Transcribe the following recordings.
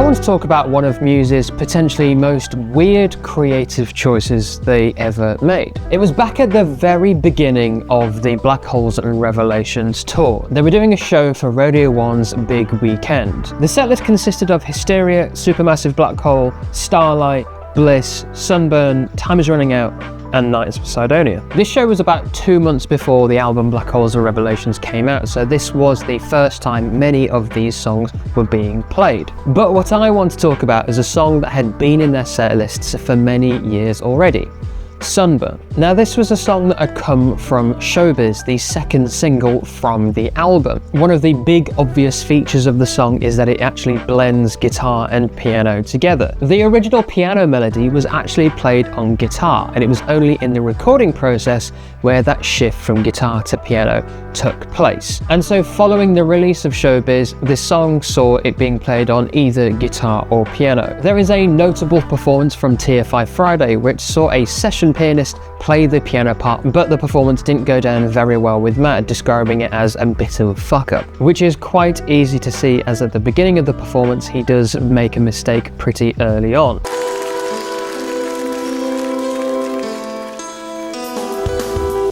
want to talk about one of Muse's potentially most weird creative choices they ever made. It was back at the very beginning of the Black Holes and Revelations tour. They were doing a show for Radio 1's Big Weekend. The setlist consisted of Hysteria, Supermassive Black Hole, Starlight, Bliss, Sunburn, Time Is Running Out, and Nights of Sidonia. This show was about 2 months before the album Black Holes and Revelations came out, so this was the first time many of these songs were being played. But what I want to talk about is a song that had been in their set lists for many years already. Sunburn. Now this was a song that had come from Showbiz, the second single from the album. One of the big obvious features of the song is that it actually blends guitar and piano together. The original piano melody was actually played on guitar, and it was only in the recording process where that shift from guitar to piano took place. And so following the release of Showbiz, this song saw it being played on either guitar or piano. There is a notable performance from TFI Friday which saw a session pianist play the piano part, but the performance didn't go down very well with Matt, describing it as a bit of a fuck up, which is quite easy to see as at the beginning of the performance he does make a mistake pretty early on.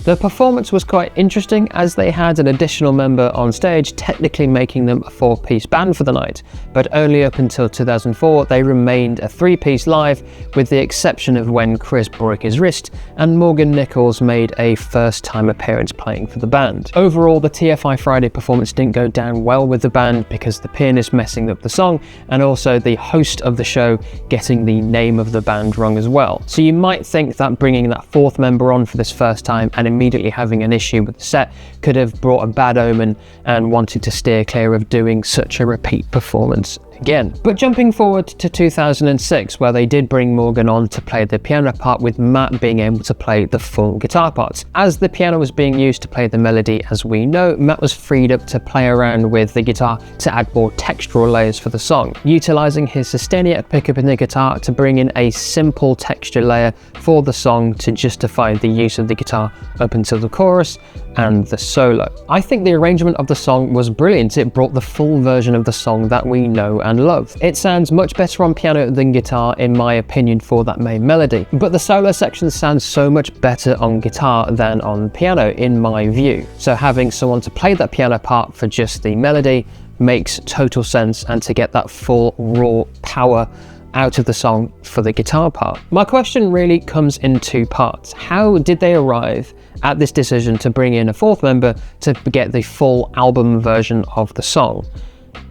The performance was quite interesting as they had an additional member on stage, technically making them a 4-piece band for the night, but only up until 2004 they remained a 3-piece live, with the exception of when Chris broke his wrist and Morgan Nichols made a first-time appearance playing for the band. Overall, the TFI Friday performance didn't go down well with the band because the pianist messing up the song and also the host of the show getting the name of the band wrong as well. So you might think that bringing that 4th member on for this first time and immediately having an issue with the set could have brought a bad omen and wanted to steer clear of doing such a repeat performance again. But jumping forward to 2006, where they did bring Morgan on to play the piano part, with Matt being able to play the full guitar parts. As the piano was being used to play the melody, as we know, Matt was freed up to play around with the guitar to add more textural layers for the song, utilising his sustainiac pickup in the guitar to bring in a simple texture layer for the song to justify the use of the guitar up until the chorus and the solo. I think the arrangement of the song was brilliant. It brought the full version of the song that we know and love. It sounds much better on piano than guitar in my opinion for that main melody, but the solo section sounds so much better on guitar than on piano in my view. So having someone to play that piano part for just the melody makes total sense, and to get that full raw power out of the song for the guitar part. My question really comes in 2 parts. How did they arrive at this decision to bring in a 4th member to get the full album version of the song?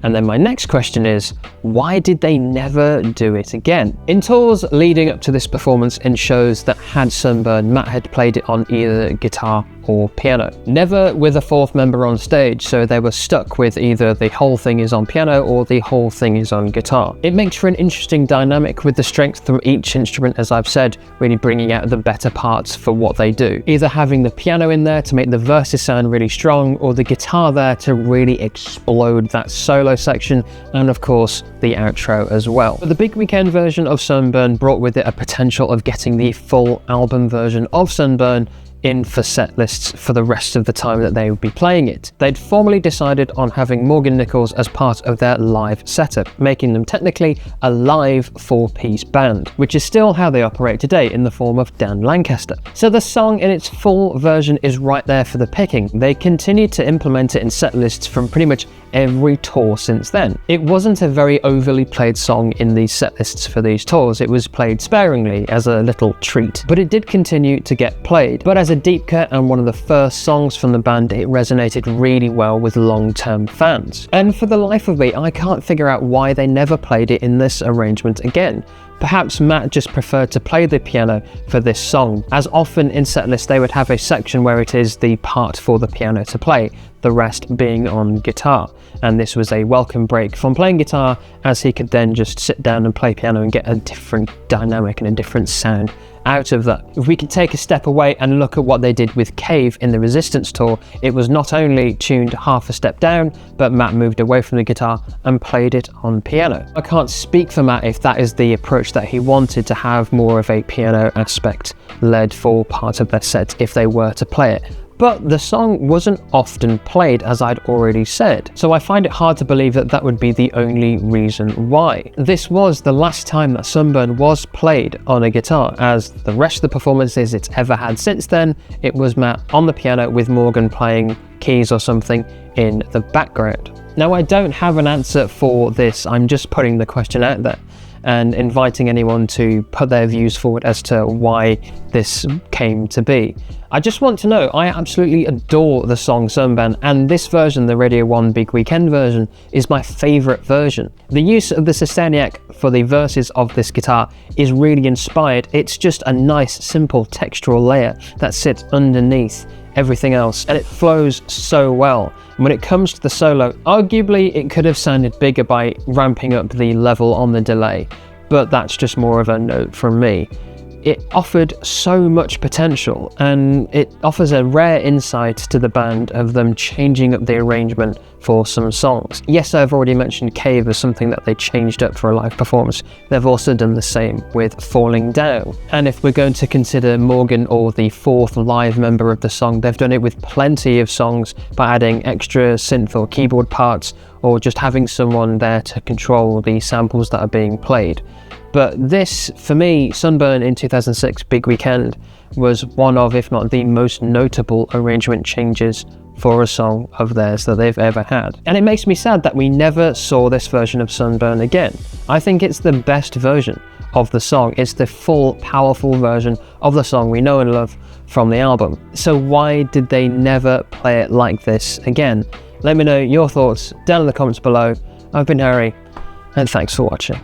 And then my next question is, why did they never do it again? In tours leading up to this performance in shows that had Sunburn, Matt had played it on either guitar or piano, never with a 4th member on stage, so they were stuck with either the whole thing is on piano or the whole thing is on guitar. It makes for an interesting dynamic with the strength from each instrument, as I've said, really bringing out the better parts for what they do. Either having the piano in there to make the verses sound really strong, or the guitar there to really explode that solo section, and of course the outro as well. But the Big Weekend version of Sunburn brought with it a potential of getting the full album version of Sunburn in for set lists for the rest of the time that they would be playing it. They'd formally decided on having Morgan Nichols as part of their live setup, making them technically a live 4-piece band, which is still how they operate today in the form of Dan Lancaster. So the song in its full version is right there for the picking. They continued to implement it in set lists from pretty much every tour since then. It wasn't a very overly played song in these set lists for these tours. It was played sparingly as a little treat, but it did continue to get played. But as a deep cut and one of the first songs from the band, it resonated really well with long-term fans. And for the life of me, I can't figure out why they never played it in this arrangement again. Perhaps Matt just preferred to play the piano for this song, as often in setlists they would have a section where it is the part for the piano to play, the rest being on guitar. And this was a welcome break from playing guitar, as he could then just sit down and play piano and get a different dynamic and a different sound out of that. If we could take a step away and look at what they did with Cave in the Resistance tour, it was not only tuned half a step down, but Matt moved away from the guitar and played it on piano. I can't speak for Matt if that is the approach that he wanted, to have more of a piano aspect led for part of their set if they were to play it. but the song wasn't often played, as I'd already said, so I find it hard to believe that that would be the only reason why. This was the last time that Sunburn was played on a guitar, as the rest of the performances it's ever had since then, it was Matt on the piano with Morgan playing keys or something in the background. Now, I don't have an answer for this, I'm just putting the question out there and inviting anyone to put their views forward as to why this came to be. I just want to know, I absolutely adore the song Sunburn, and this version, the Radio 1 Big Weekend version, is my favourite version. The use of the Sustainiac for the verses of this guitar is really inspired. It's just a nice, simple textural layer that sits underneath everything else, and it flows so well. When it comes to the solo, arguably it could have sounded bigger by ramping up the level on the delay, but that's just more of a note from me. It offered so much potential, and it offers a rare insight to the band of them changing up the arrangement for some songs. Yes, I've already mentioned Cave as something that they changed up for a live performance. They've also done the same with Falling Down. And if we're going to consider Morgan or the fourth live member of the song, they've done it with plenty of songs by adding extra synth or keyboard parts, or just having someone there to control the samples that are being played. But this, for me, Sunburn in 2006 Big Weekend was one of, if not the most notable arrangement changes for a song of theirs that they've ever had. And it makes me sad that we never saw this version of Sunburn again. I think it's the best version of the song. It's the full, powerful version of the song we know and love from the album. So why did they never play it like this again? Let me know your thoughts down in the comments below. I've been Harry, and thanks for watching.